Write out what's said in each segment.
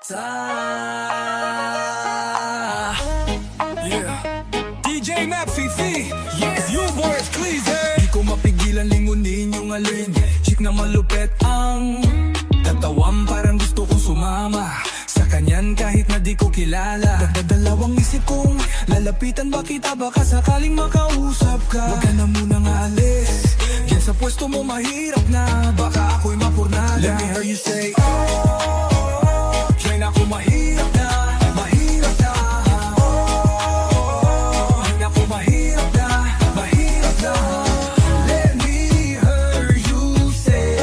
Yeah. DJ Map Fifi, yes, you boys please. Di ko mapigilan lingunin yung alin. Chick na malupet ang katawan, parang gusto kong sumama sa kanyan kahit na di ko kilala. Nagdadalawang isip kong lalapitan ba kita, baka sakaling makausap ka. Huwag ka na munang aalis, yan sa pwesto mo mahirap na, baka ako'y mapurnada. Let me hear you say oh, try na ako mahirap na, mahirap na. Oh, try na ako mahirap na, mahirap na. Let me hear you say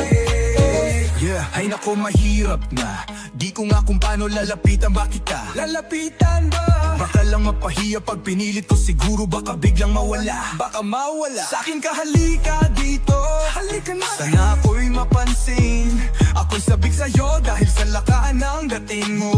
yeah. Ay nako mahirap na, di ko nga kung paano lalapitan ba kita. Lalapitan ba? Baka lang mapahiya pag pinilit ko, siguro baka biglang mawala. Baka mawala sa'kin ka, halika dito. Halika na. Sana ako'y mapansin, ako'y sabik sa'yo dahil sa lakaan ng dating mo.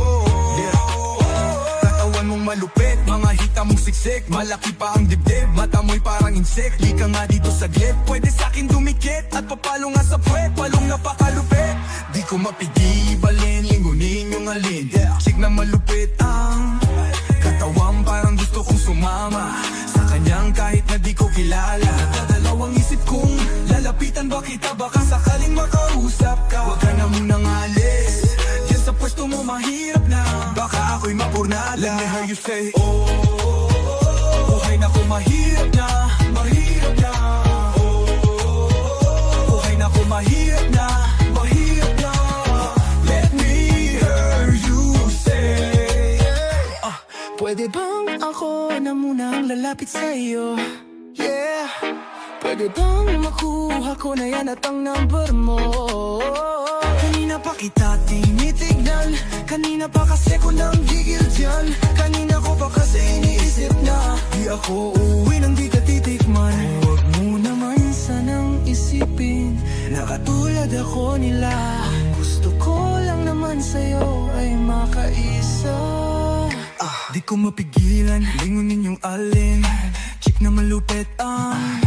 Katawan mong malupit, mga hita mong siksik, malaki pa ang dibdib, mata mo'y parang insect. Lika nga dito saglit, pwede sa'kin dumikit, at papalo nga sa puwet, palong napakalupit. Di ko mapigibalin, lingunin yung alin. Chick na malupit ang katawan, parang gusto kong sumama sa kanyang kahit na di ko kilala. Nagdadalawang isip kong lalapitan ba kita, baka sakaling makausap ka. Huwag ka na munang alis, yan sa pwesto mo mahirap na, baka ako'y mapurnada. Let me hear you say oh, buhay na ko mahirap na, mahirap na. Oh, buhay na ko mahirap na, mahirap na. Let me hear you say pwede bang ako na munang lalapit sa'yo? Yeah. Pwede bang makuha ko na yan at ang number mo? Kanina pa kita tinitignan, kanina pa kasi ko nang gigil dyan, kanina ko pa kasi iniisip na di ako uuwi nang di ka titikman. Huwag mo naman sanang isipin na katulad ako nila. Gusto ko lang naman sa'yo ay makaisa. Di ko mapigilan, lingunin yung alin. Chick na malupit ang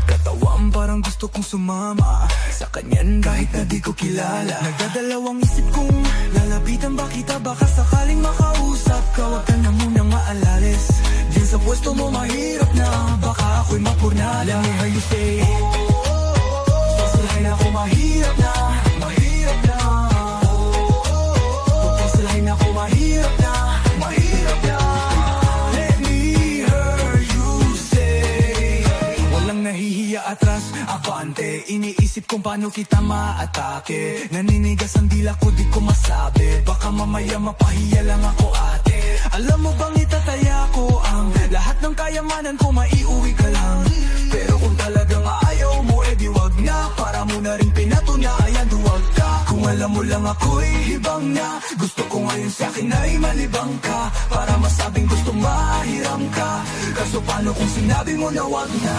katawan, parang gusto kong sumama sa kanyan kahit na di ko kilala. Nagdadalawang isip kong lalapitan ba kita, baka sakaling makausap ka. Huwag ka na munang maalalis, din sa pwesto mo mahirap na, baka ako'y mapurnada. Let me hear you say pasalahin ako mahirap na, mahirap na. Pasalahin ako mahirap na, mahirap na. Let me hear you say walang nahihiya atras, abante. Iniisip kung paano kita maatake. Naninigas ang dila ko, di ko masabi, baka mamaya mapahiya lang ako ate. Alam mo bang itataya ko ang lahat ng kayamanan ko, maiuwi ka lang. Pero kung talagang ayaw mo, edi wag na, para mo na rin pinatunayan, duwag ka. Kung alam mo lang ako'y hibang na, gusto ko ngayon sa'kin ay malibang ka, para masabing gusto mahiram ka. Kaso paano kung sinabi mo na wag na?